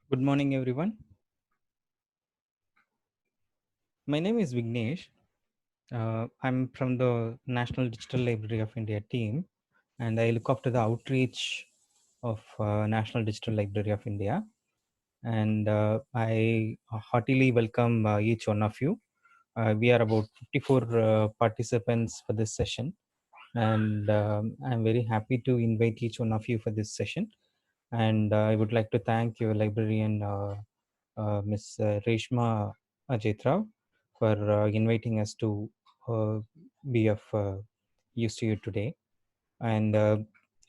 Good morning, everyone. My name is Vignesh. I'm from the National Digital Library of India team, and I look after the outreach of National Digital Library of India. And I heartily welcome each one of you. We are about 54 participants for this session, and I'm very happy to invite each one of you for this session. And I would like to thank your librarian, Ms. Reshma Ajetrao, for inviting us to uh, be of use to you today. And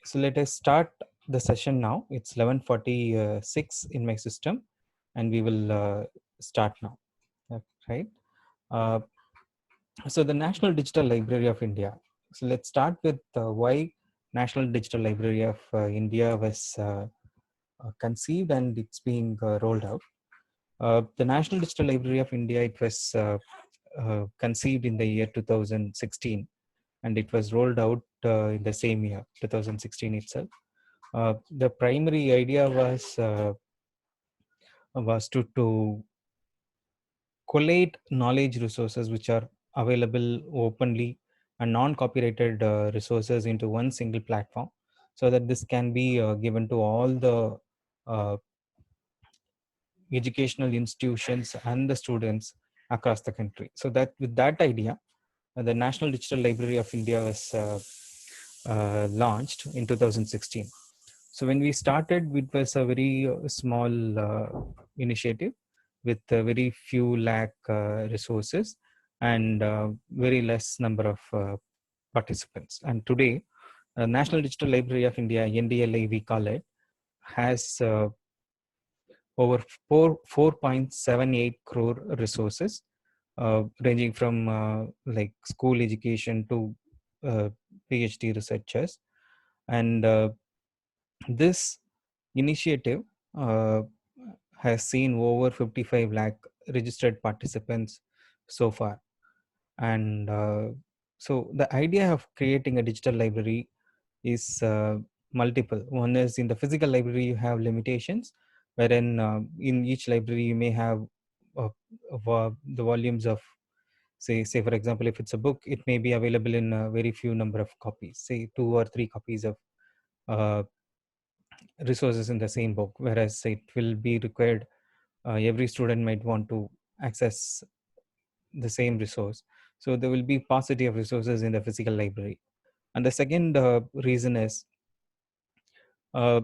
so let us start the session now. It's 11:46 in my system, and we will start now. Right. Uh, so the National Digital Library of India. So let's start with why National Digital Library of India was conceived and it's being rolled out. The National Digital Library of India, it was conceived in the year 2016, and it was rolled out in the same year, 2016 itself. The primary idea was to collate knowledge resources which are available openly and non-copyrighted resources into one single platform, so that this can be given to all the uh, educational institutions and the students across the country. So that with that idea, the National Digital Library of India was launched in 2016. So when we started, it was a very small initiative with a very few lakh resources and very less number of participants. And today, National Digital Library of India, NDLI we call it, has over 4.78 crore resources, ranging from like school education to PhD researchers. And this initiative uh, has seen over 55 lakh registered participants so far. And so the idea of creating a digital library is multiple. One is, in the physical library, you have limitations, wherein in each library you may have uh, the volumes of, say for example, if it's a book, it may be available in a very few number of copies, say 2 or 3 copies of uh, resources in the same book, whereas it will be required, every student might want to access the same resource. So there will be paucity of resources in the physical library. And the second reason is, uh,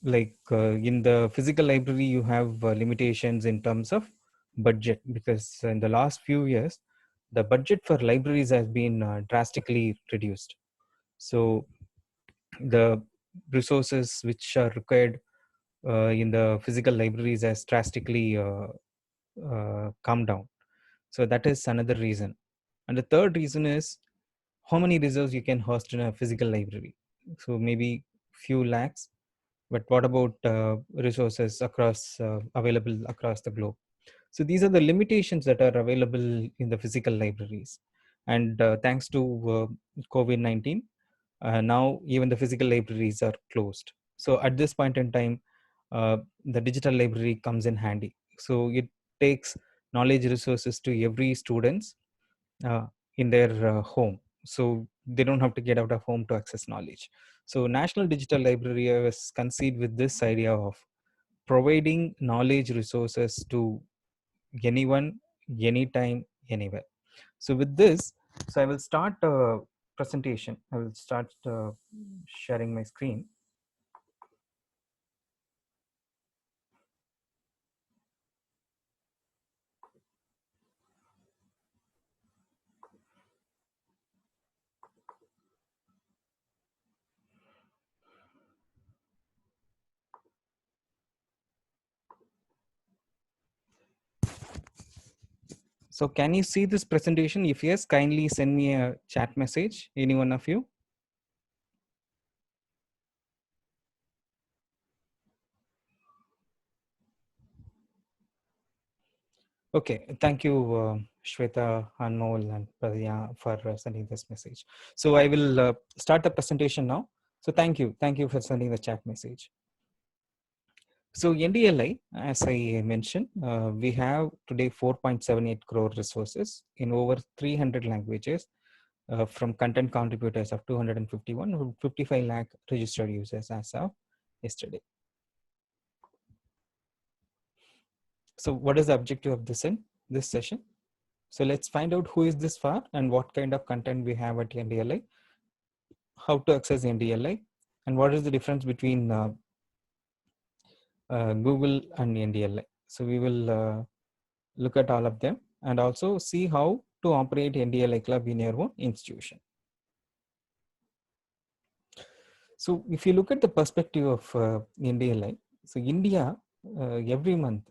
in the physical library you have limitations in terms of budget, because in the last few years the budget for libraries has been drastically reduced. So the resources which are required in the physical libraries has drastically come down. So that is another reason. And the third reason is, how many reserves you can host in a physical library. So maybe few lakhs, but what about resources across available across the globe? So these are the limitations that are available in the physical libraries. And thanks to COVID-19, now even the physical libraries are closed. So at this point in time, the digital library comes in handy. So it takes knowledge resources to every students uh, in their home, so they don't have to get out of home to access knowledge. So National Digital Library was conceived with this idea of providing knowledge resources to anyone, anytime, anywhere. So with this, so I will start a presentation. I will start sharing my screen. So can you see this presentation? If yes, kindly send me a chat message, any one of you. Okay, thank you, Shweta, Anmol, and Pradya for sending this message. So I will start the presentation now. So thank you for sending the chat message. So NDLI, as I mentioned, we have today 4.78 crore resources in over 300 languages, from content contributors of 251 to 55 lakh registered users as of yesterday. So what is the objective of this session? So let's find out who is this for and what kind of content we have at NDLI, how to access NDLI, and what is the difference between Google and NDLI. So we will look at all of them and also see how to operate NDLI club in your own institution. So if you look at the perspective of NDLI, so India, every month,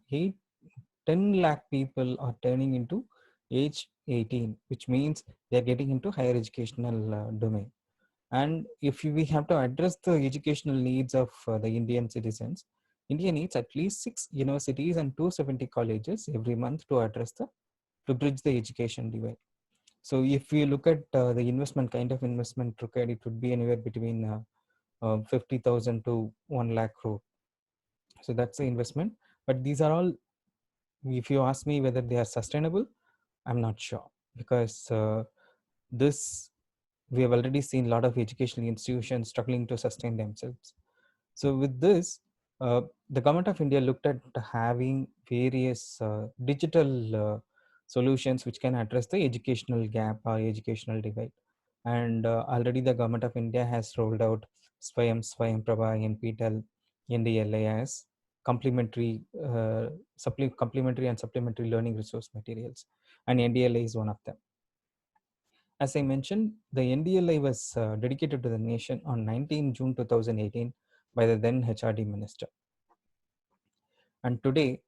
10 lakh people are turning into age 18, which means they're getting into higher educational domain. And if we have to address the educational needs of the Indian citizens, India needs at least 6 universities and 270 colleges every month to bridge the education divide. So if we look at the kind of investment required, it would be anywhere between 50,000 to 1 lakh crore. So that's the investment. But these are all, if you ask me whether they are sustainable, I'm not sure, because this we have already seen a lot of educational institutions struggling to sustain themselves. So with this, the government of India looked at having various digital solutions which can address the educational gap or educational divide. And already the government of India has rolled out Swayam Prabha, NPTEL, NDLA as complementary and supplementary learning resource materials, and NDLA is one of them. As I mentioned, the NDLI was dedicated to the nation on 19 June 2018 by the then HRD minister. And today,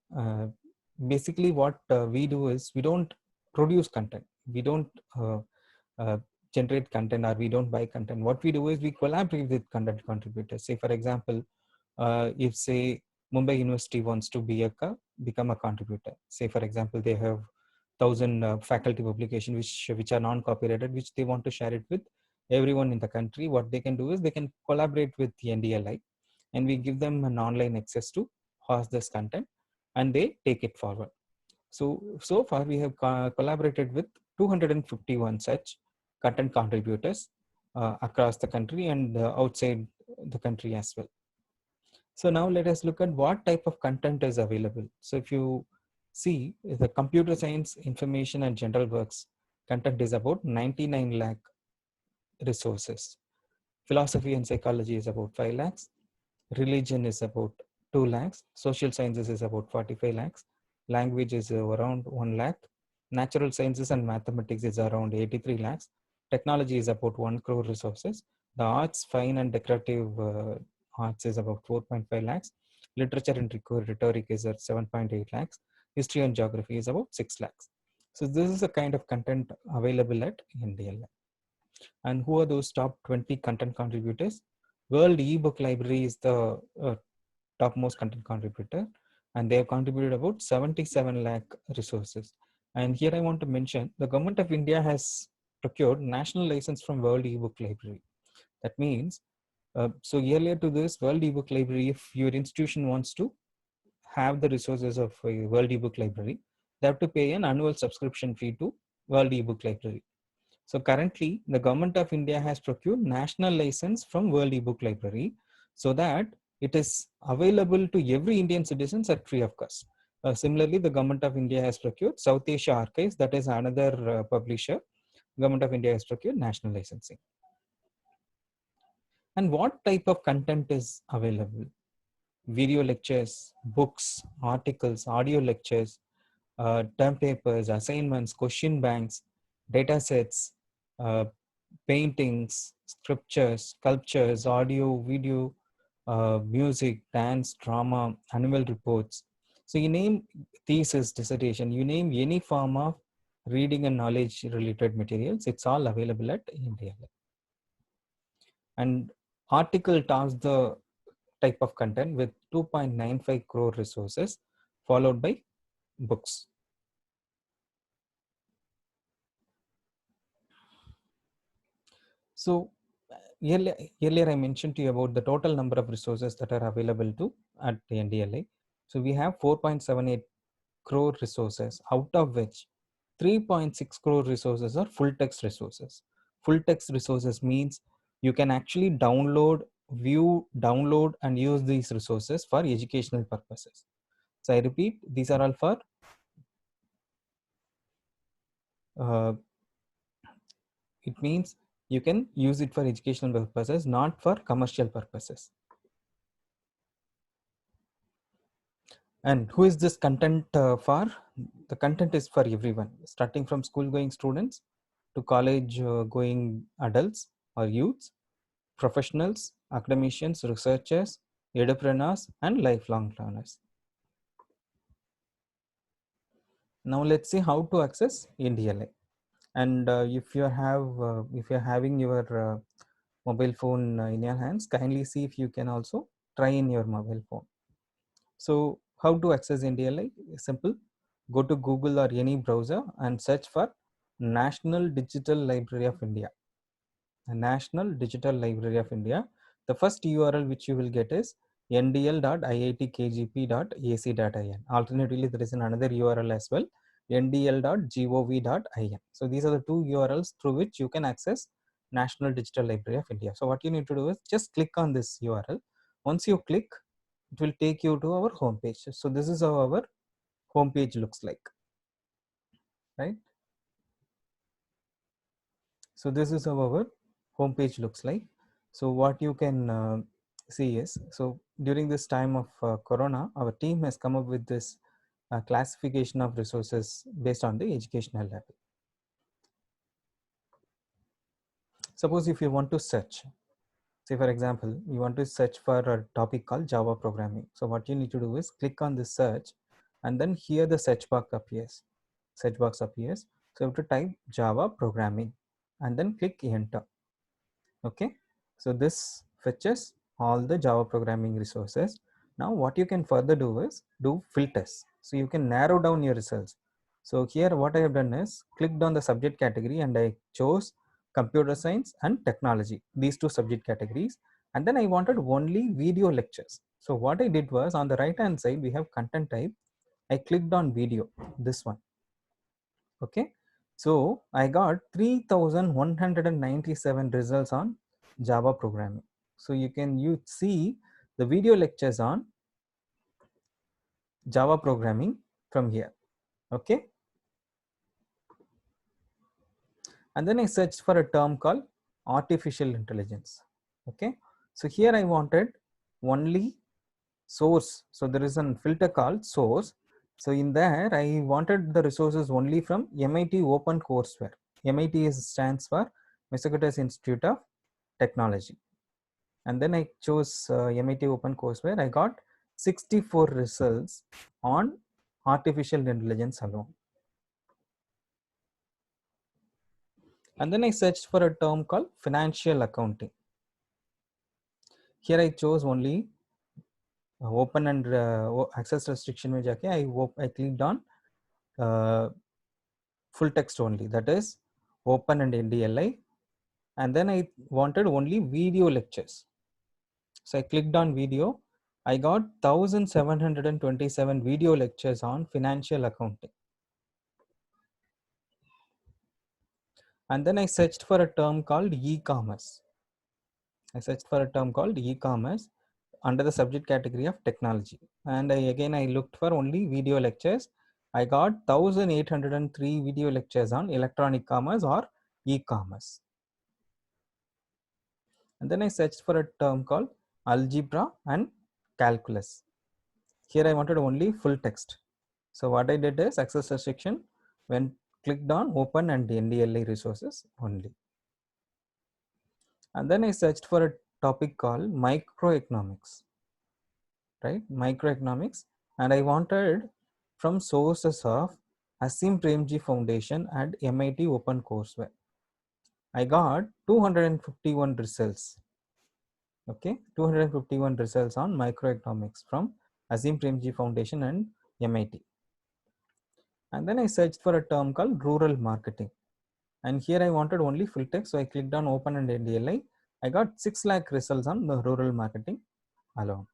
basically what we do is we don't produce content. We don't uh, generate content, or we don't buy content. What we do is we collaborate with content contributors. Say, for example, if say Mumbai University wants to become a contributor. Say, for example, they have 1,000 faculty publication which are non-copyrighted, which they want to share it with everyone in the country. What they can do is they can collaborate with the NDLI, and we give them an online access to host this content, and they take it forward. So far we have collaborated with 251 such content contributors across the country and outside the country as well. So now let us look at what type of content is available. So if you see, the computer science, information and general works content is about 99 lakh resources. Philosophy and psychology is about 5 lakhs. Religion is about 2 lakhs. Social sciences is about 45 lakhs. Language is around 1 lakh. Natural sciences and mathematics is around 83 lakhs. Technology is about 1 crore resources. The arts, fine and decorative arts is about 4.5 lakhs. Literature and rhetoric is at 7.8 lakhs. History and geography is about 6 lakhs. So this is the kind of content available at NDLI. And who are those top 20 content contributors? World eBook Library is the topmost content contributor, and they have contributed about 77 lakh resources. And here I want to mention the government of India has procured national license from World eBook Library. That means, so earlier to this World eBook Library, if your institution wants to have the resources of a World eBook Library, they have to pay an annual subscription fee to World eBook Library. So currently, the government of India has procured national license from World eBook Library so that it is available to every Indian citizens at free of cost. Similarly, the government of India has procured South Asia Archives, that is another publisher. Government of India has procured national licensing. And what type of content is available? Video lectures, books, articles, audio lectures, term papers, assignments, question banks, data sets, uh, paintings, scriptures, sculptures, audio, video, music, dance, drama, annual reports. So you name thesis, dissertation, you name any form of reading and knowledge related materials, it's all available at India. And article tops the type of content with 2.95 crore resources, followed by books. So earlier I mentioned to you about the total number of resources that are available to at the NDLA. So we have 4.78 crore resources, out of which 3.6 crore resources are full text resources. Full text resources means you can actually download, view, download, and use these resources for educational purposes. So I repeat, these are all for it means you can use it for educational purposes, not for commercial purposes. And who is this content for? The content is for everyone, starting from school going students to college going adults or youths, professionals, academicians, researchers, entrepreneurs, and lifelong learners. Now let's see how to access NDLA. And if you're having your mobile phone in your hands, kindly see if you can also try in your mobile phone. So how to access NDLA? Simple. Go to Google or any browser and search for National Digital Library of India. The National Digital Library of India. The first URL which you will get is ndl.iitkgp.ac.in. Alternatively, there is another URL as well, ndl.gov.in. So these are the two URLs through which you can access National Digital Library of India. So what you need to do is just click on this URL. Once you click, it will take you to our home page. So this is how our home page looks like, right? So this is how our home page looks like. So what you can see is, so during this time of Corona, our team has come up with this classification of resources based on the educational level. Suppose if you want to search, say for example, you want to search for a topic called Java programming. So what you need to do is click on the search, and then here the search box appears. Search box appears. So you have to type Java programming and then click enter. Okay, so this fetches all the Java programming resources. Now what you can further do is do filters. So you can narrow down your results. So here what I have done is clicked on the subject category and I chose computer science and technology, these two subject categories. And then I wanted only video lectures. So what I did was, on the right hand side, we have content type. I clicked on video, this one. Okay, so I got 3197 results on Java programming. So you see the video lectures on Java programming from here. Okay, and then I searched for a term called artificial intelligence. Okay, so here I wanted only source. So there is a filter called source. So in there I wanted the resources only from MIT Open Courseware. MIT stands for Massachusetts Institute of Technology. And then I chose MIT Open Courseware. I got 64 results on artificial intelligence alone. And then I searched for a term called financial accounting. Here I chose only open and access restriction mein jaake I clicked on full text only, that is open and NDLI, and then I wanted only video lectures. So I clicked on video. I got 1727 video lectures on financial accounting. And then I searched for a term called e-commerce. I searched for a term called e-commerce under the subject category of technology. And I looked for only video lectures. I got 1803 video lectures on electronic commerce or e-commerce. And then I searched for a term called algebra and calculus. Here I wanted only full text. So what I did is access restriction, when clicked on open and NDLI resources only. And then I searched for a topic called microeconomics, right? Microeconomics. And I wanted from sources of Asim Premji Foundation and MIT Open Courseware. I got 251 results. Okay, 251 results on microeconomics from Azim Premji Foundation and MIT. And then I searched for a term called rural marketing. And here I wanted only full text. So I clicked on open and NDLI. I got 6 lakh results on the rural marketing alone.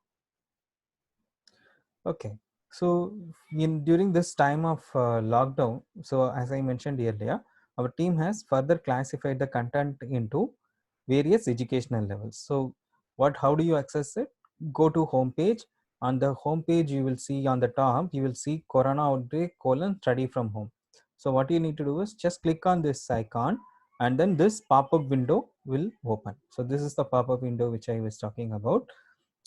Okay. So during this time of lockdown, so as I mentioned earlier, our team has further classified the content into various educational levels. So how do you access it? Go to homepage. On the homepage, you will see on the top, you will see Corona outbreak study from home. So what you need to do is just click on this icon, and then this pop-up window will open. So this is the pop-up window which I was talking about.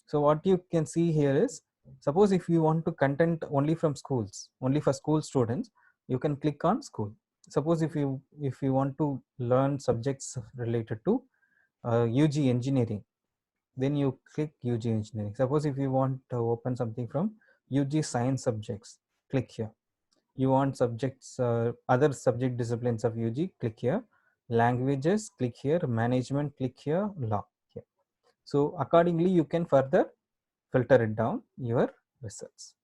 So what you can see here is, suppose if you want to content only from schools, only for school students, you can click on school. Suppose if you want to learn subjects related to UG engineering, then you click UG engineering. Suppose if you want to open something from UG science subjects, click here. You want subjects, other subject disciplines of UG, click here. Languages, click here. Management, click here. Law, here. So accordingly, you can further filter it down your results.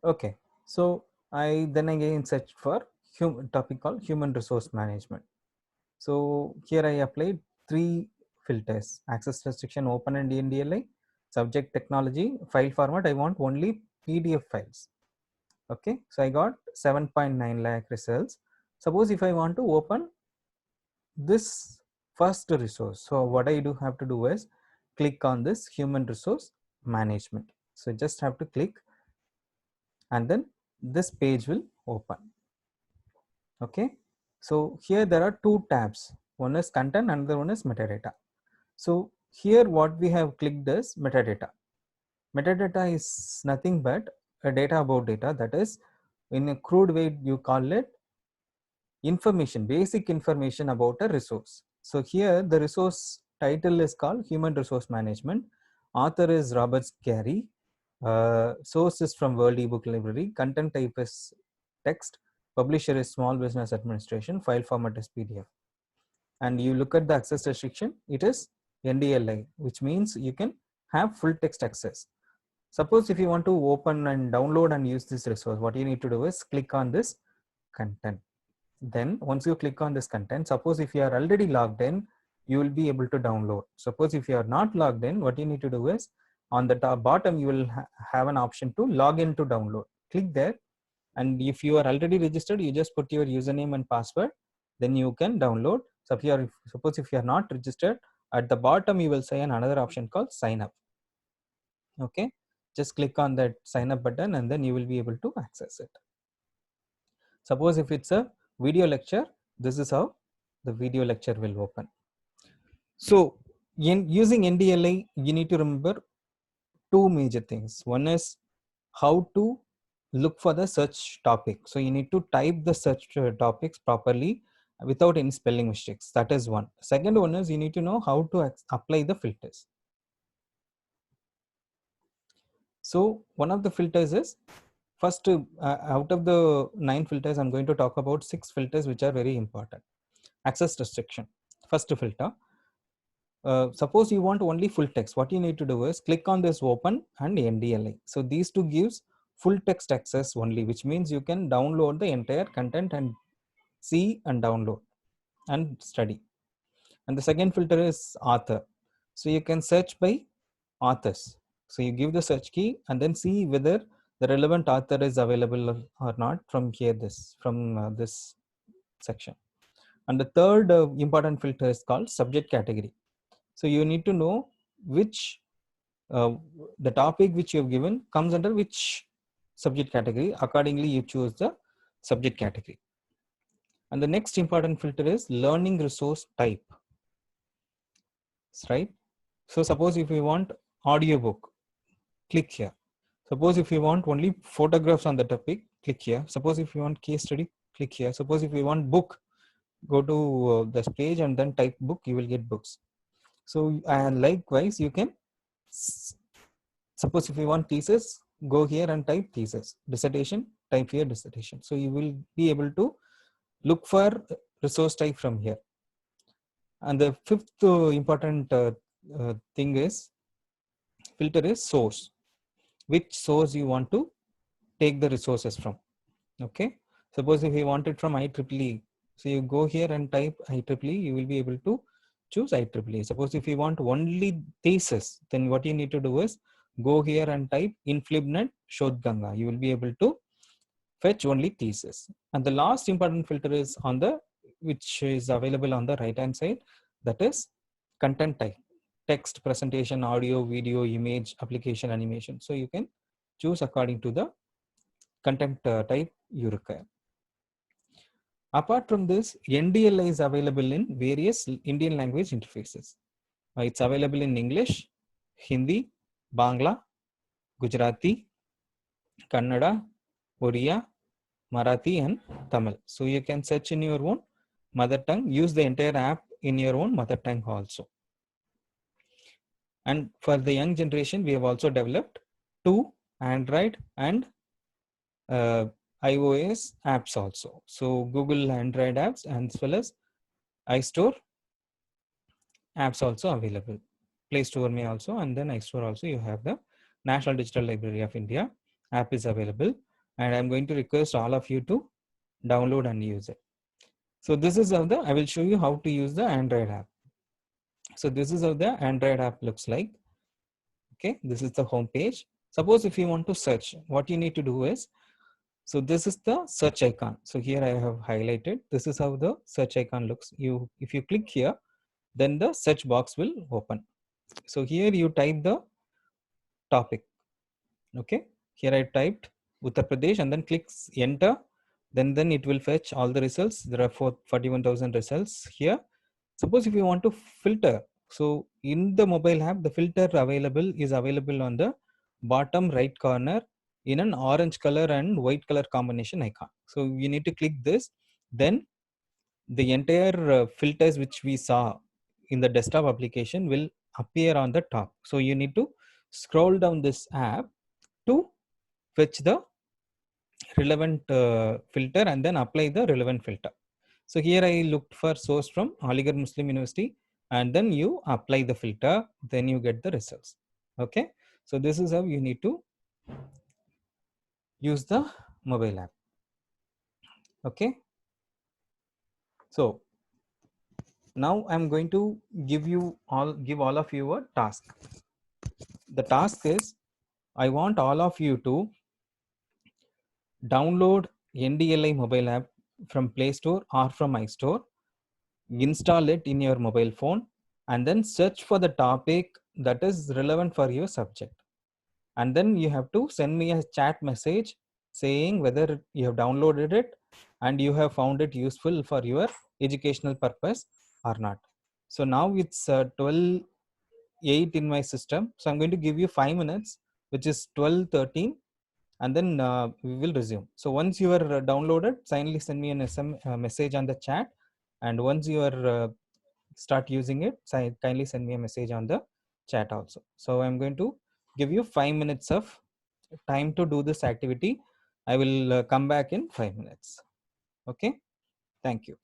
Okay, so I then again searched for topic called human resource management. So here I applied 3 filters: access restriction, open and NDLI, subject technology, file format. I want only PDF files. Okay, so I got 7.9 lakh results. Suppose if I want to open this first resource, so what I do have to do is click on this human resource management. So just have to click, and then this page will open. Okay, so here there are 2 tabs. One is content, another one is metadata. So here what we have clicked is metadata. Metadata is nothing but a data about data, that is, in a crude way you call it information, basic information about a resource. So here the resource title is called human resource management. Author is Robert Gary. Source is from World eBook Library. Content type is text. Publisher is Small Business Administration. File format is PDF. And you look at the access restriction, it is NDLI, which means you can have full text access. Suppose if you want to open and download and use this resource, what you need to do is click on this content. Then once you click on this content, suppose if you are already logged in, you will be able to download. Suppose if you are not logged in, what you need to do is, on the top bottom you will have an option to log in to download. Click there, and if you are already registered, you just put your username and password, then you can download. So suppose if you are not registered, at the bottom you will see another option called sign up. Okay, just click on that sign up button, and then you will be able to access it. Suppose if it's a video lecture, this is how the video lecture will open. So using NDLI, you need to remember 2 major things. One is how to look for the search topic. So you need to type the search topics properly without any spelling mistakes. That is one. Second one is you need to know how to apply the filters. So one of the filters is, first, out of the 9 filters, I'm going to talk about 6 filters which are very important. Access restriction, first filter. Suppose you want only full text, what you need to do is click on this open and NDLI. So these two gives full text access only, which means you can download the entire content and see and download and study. And the second filter is author. So you can search by authors. So you give the search key and then see whether the relevant author is available or not from here, from this section. And the third important filter is called subject category. So you need to know which the topic which you have given comes under which subject category. Accordingly, you choose the subject category. And the next important filter is learning resource type. Right? So suppose if you want audiobook, click here. Suppose if you want only photographs on the topic, click here. Suppose if you want case study, click here. Suppose if you want book, go to this page and then type book, you will get books. So and likewise, you can, suppose if you want thesis, go here and type thesis. Dissertation, type here dissertation. So you will be able to look for resource type from here. And the fifth important thing is, filter is source. Which source you want to take the resources from. Okay. Suppose if you want it from IEEE So you go here and type IEEE, you will be able to choose IEEE. Suppose if you want only thesis, then what you need to do is go here and type InflibNet Shodhganga. You will be able to fetch only thesis. And the last important filter is on the, which is available on the right hand side, that is content type: text, presentation, audio, video, image, application, animation. So you can choose according to the content type you require. Apart from this, NDLI is available in various Indian language interfaces. It's available in English, Hindi, Bangla, Gujarati, Kannada, Oriya, Marathi, and Tamil. So you can search in your own mother tongue, use the entire app in your own mother tongue also. And for the young generation, we have also developed two Android and iOS apps also. So Google Android apps and as well as iStore apps also available. Play Store may also, and then iStore also. You have the National Digital Library of India app is available, and I'm going to request all of you to download and use it. So this is how I will show you how to use the Android app. So this is how the Android app looks like. Okay, this is the home page. Suppose if you want to search, what you need to do is, so this is the search icon. So here I have highlighted, this is how the search icon looks. If you click here, then the search box will open. So here you type the topic. Okay, here I typed Uttar Pradesh and then click enter. Then it will fetch all the results. There are 41,000 results here. Suppose if you want to filter, so in the mobile app, the filter is available on the bottom right corner in an orange color and white color combination icon. So you need to click this. Then the entire filters which we saw in the desktop application will appear on the top. So you need to scroll down this app to fetch the relevant filter and then apply the relevant filter. So here I looked for source from Aligarh Muslim University, and then you apply the filter, then you get the results. Okay, so this is how you need to use the mobile app. Okay, so now I'm going to give all of you a task. The task is, I want all of you to download NDLI mobile app from Play Store or from iStore, install it in your mobile phone, and then search for the topic that is relevant for your subject. And then you have to send me a chat message saying whether you have downloaded it and you have found it useful for your educational purpose or not. So now it's 12:08 in my system. So I'm going to give you 5 minutes, which is 12:13, and then we will resume. So once you are downloaded, kindly send me an message on the chat. And once you are start using it, kindly send me a message on the chat also. So I'm going to give you 5 minutes of time to do this activity. I will come back in 5 minutes. Okay, thank you.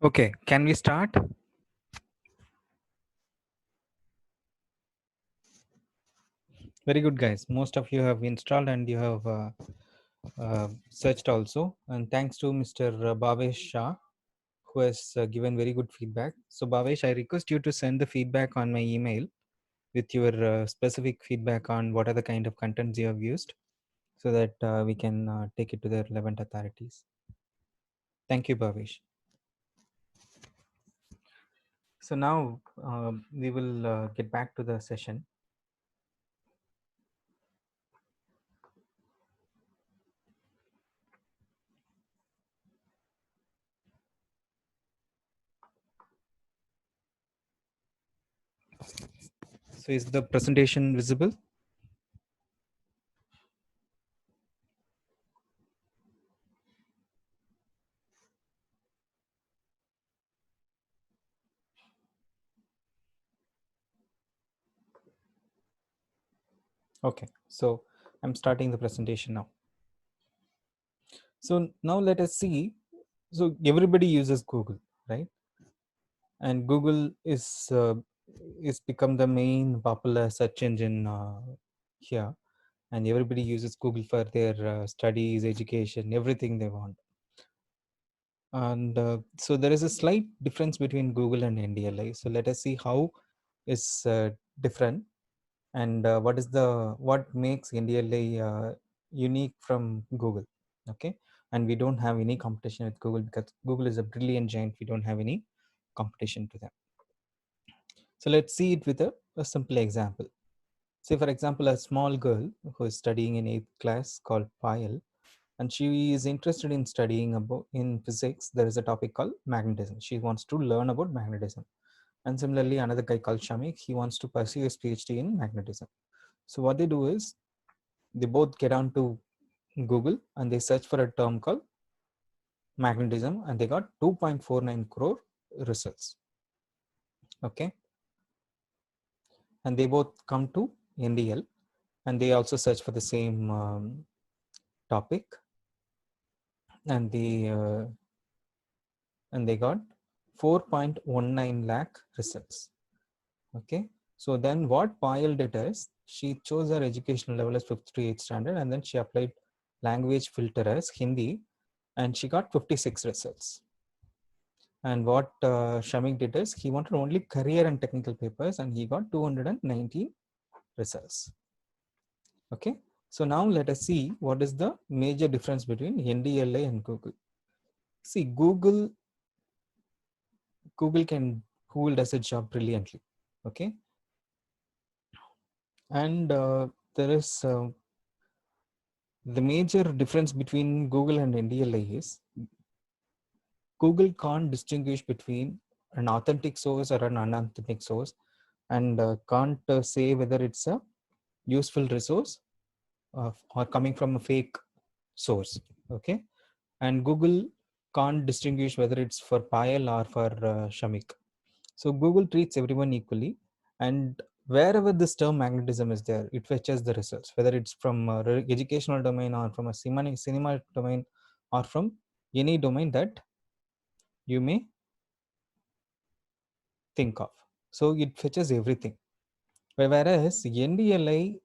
Okay, can we start? Very good, guys. Most of you have installed and you have searched also. And thanks to Mr. Bhavesh Shah, who has given very good feedback. So, Bhavesh, I request you to send the feedback on my email with your specific feedback on what are the kind of contents you have used, so that we can take it to the relevant authorities. Thank you, Bhavesh. So now we will get back to the session. So is the presentation visible? Okay, so I'm starting the presentation now. So now let us see. So everybody uses Google, right? And Google is become the main popular search engine here, and everybody uses Google for their studies, education, everything they want. And so there is a slight difference between Google and NDLI. So let us see how is different, and what makes NDLI unique from Google. Okay, and we don't have any competition with Google because Google is a brilliant giant. We don't have any competition to them. So let's see it with a simple example. Say, for example, a small girl who is studying in 8th class called Payal, and she is interested in studying about in physics. There is a topic called magnetism. She wants to learn about magnetism. And similarly, another guy called Shamik, he wants to pursue his PhD in magnetism. So what they do is they both get onto Google and they search for a term called magnetism, and they got 2.49 crore results. Okay, and they both come to NDL and they also search for the same topic, and they got 4.19 lakh results. Okay, so then what Payal did is she chose her educational level as 5th to 8th standard, and then she applied language filter as Hindi, and she got 56 results. And what Shamik did is he wanted only career and technical papers, and he got 219 results. Okay, so now let us see what is the major difference between NDLI and Google. See, Google does its job brilliantly. Okay, and there is the major difference between Google and NDLI is Google can't distinguish between an authentic source or an unauthentic source, and can't say whether it's a useful resource or coming from a fake source. Okay, and Google can't distinguish whether it's for Payal or for Shamik. So Google treats everyone equally, and wherever this term magnetism is there, it fetches the results, whether it's from educational domain or from a cinema domain or from any domain that you may think of. So it fetches everything. Whereas NDLI,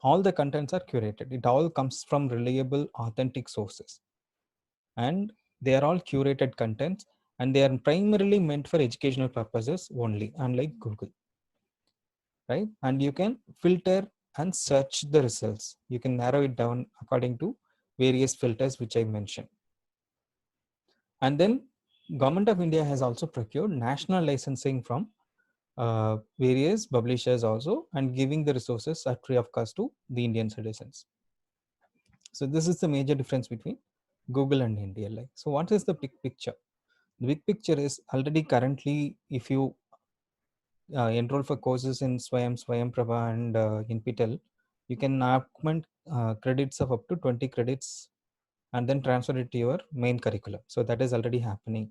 all the contents are curated. It all comes from reliable, authentic sources, and they are all curated contents, and they are primarily meant for educational purposes only, unlike Google, right? And you can filter and search the results. You can narrow it down according to various filters which I mentioned. And then Government of India has also procured national licensing from various publishers also, and giving the resources at free of cost to the Indian citizens. So this is the major difference between Google and NDLI. So what is the big picture? The big picture is already currently, if you enroll for courses in Swayam Prabha and NPTEL, you can augment credits of up to 20 credits and then transfer it to your main curriculum. So that is already happening.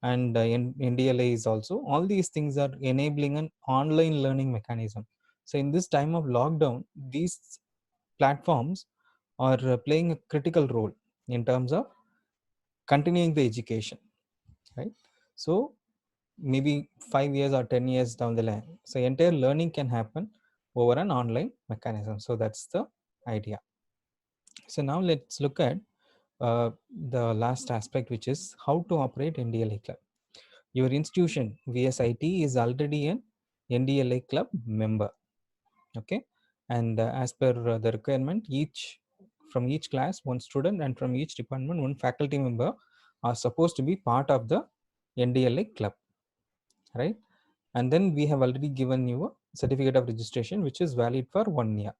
And NDLA is also, all these things are enabling an online learning mechanism. So in this time of lockdown, these platforms are playing a critical role in terms of continuing the education. right? So maybe 5 years or 10 years down the line, so entire learning can happen over an online mechanism. So that's the idea. So now let's look at the last aspect, which is how to operate NDLA club. Your institution VSIT is already an NDLA club member, okay, and as per the requirement, each from each class one student and from each department one faculty member are supposed to be part of the NDLA club, right? And then we have already given you a certificate of registration which is valid for 1 year.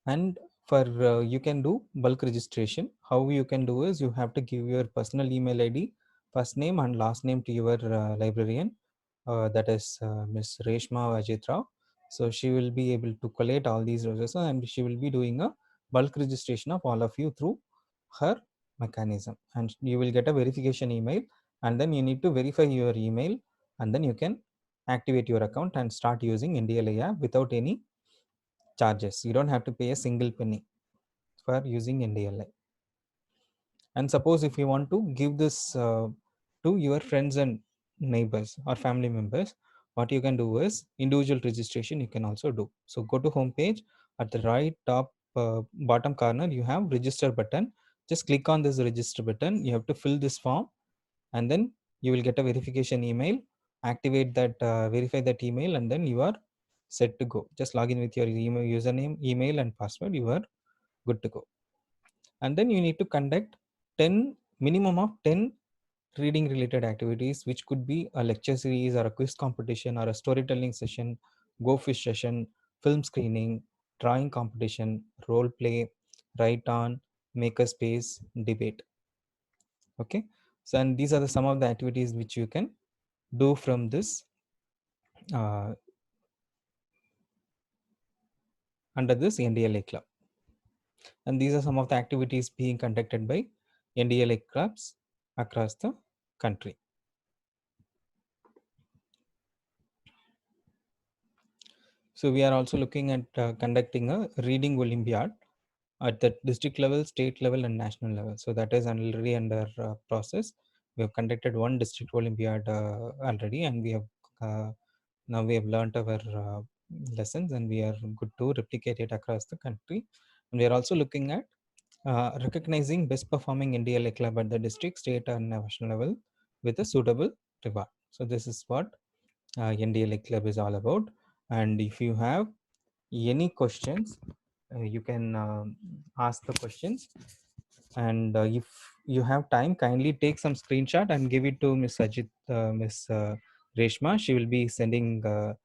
And for you can do bulk registration. How you can do is you have to give your personal email ID, first name and last name to your librarian, that is Miss Reshma Ajit Rao. So she will be able to collate all these resources and she will be doing a bulk registration of all of you through her mechanism, and you will get a verification email, and then you need to verify your email, and then you can activate your account and start using NDLA app without any charges. You don't have to pay a single penny for using NDLA. And suppose if you want to give this to your friends and neighbors or family members, what you can do is individual registration you can also do. So go to home page, at the right top bottom corner you have register button. Just click on this register button. You have to fill this form, and then you will get a verification email. Activate that, verify that email, and then you are set to go. Just log in with your email, username, email and password. You are good to go. And then you need to conduct 10 minimum of 10 reading related activities, which could be a lecture series or a quiz competition or a storytelling session, go fish session, film screening, drawing competition, role play, write on, make a space, debate. Okay, so and these are some of the activities which you can do from this uh, under this NDLA club. And these are some of the activities being conducted by NDLA clubs across the country. So we are also looking at conducting a reading Olympiad at the district level, state level, and national level. So that is already under process. We have conducted one district Olympiad already, and we have now we have learnt our lessons, and we are good to replicate it across the country. And we are also looking at recognizing best performing NDLA club at the district, state, and national level with a suitable reward. So this is what NDLA club is all about. And if you have any questions, you can ask the questions. And if you have time, kindly take some screenshot and give it to Miss Ajit, Miss Reshma. She will be sending the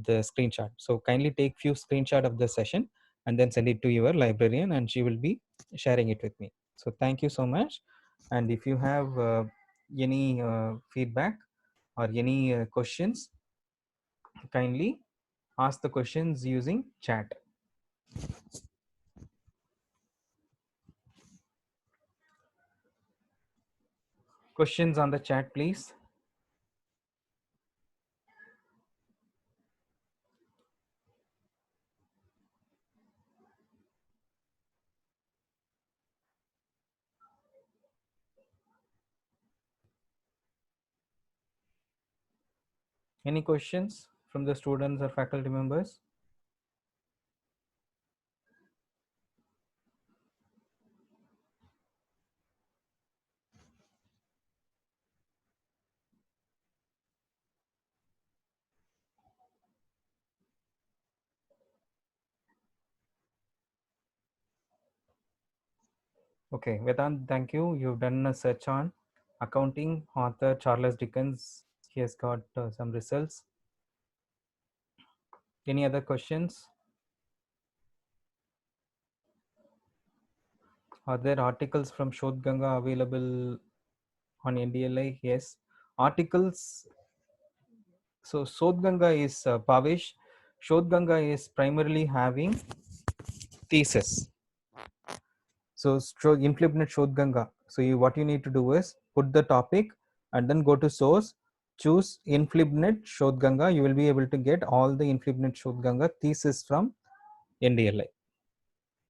screenshot. So kindly take few screenshot of the session and then send it to your librarian, and she will be sharing it with me. So thank you so much. And if you have any feedback or any questions, kindly ask the questions using chat. Questions on the chat, please. Any questions from the students or faculty members? Okay, Vedant, thank you. You've done a search on accounting, author Charles Dickens. He has got some results. Any other questions? Are there articles from Shodh Ganga available on NDLI? Yes. Articles. So Shodh Ganga is Bhavesh. Shodh Ganga is primarily having thesis. So implement Shodh Ganga. So what you need to do is put the topic and then go to source, choose Inflibnet Shodh Ganga. You will be able to get all the Inflibnet Shodh Ganga thesis from NDLI.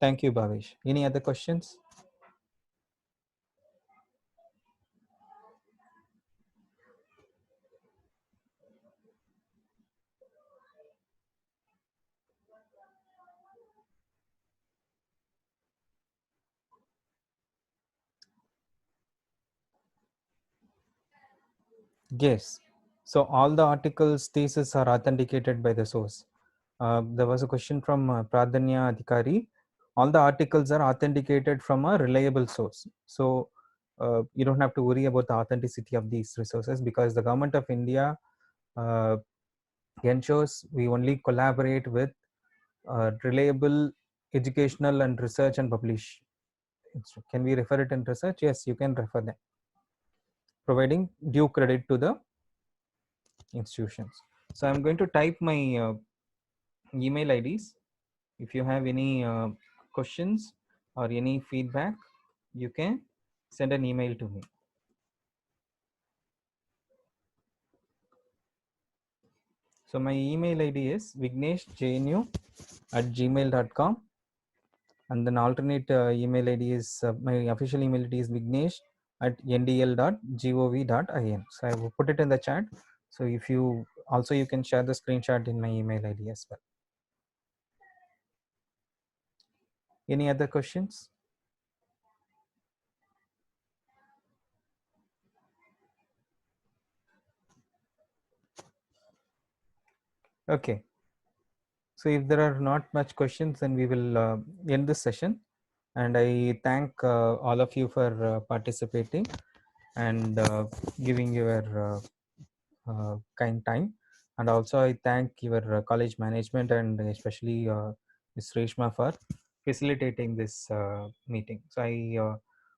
Thank you, Bhavesh. Any other questions? Yes. So all the articles, thesis are authenticated by the source. There was a question from Pradanya Adhikari. All the articles are authenticated from a reliable source. So you don't have to worry about the authenticity of these resources, because the government of India uh, ensures we only collaborate with reliable educational and research and publish. Can we refer it in research? Yes, you can refer them, providing due credit to the institutions. So I'm going to type my email IDs. If you have any questions or any feedback, you can send an email to me. So my email ID is vigneshjnu@gmail.com, and then alternate email ID is my official email ID is vignesh@ndl.gov.in. So I will put it in the chat. So if you also, you can share the screenshot in my email ID as well. Any other questions? Okay. So if there are not much questions, then we will end this session. And I thank all of you for participating and giving your kind time. And also I thank your college management, and especially Ms. Reshma, for facilitating this meeting. So I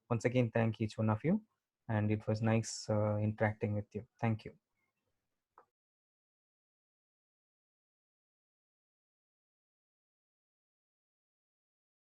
once again thank each one of you, and it was nice interacting with you. Thank you.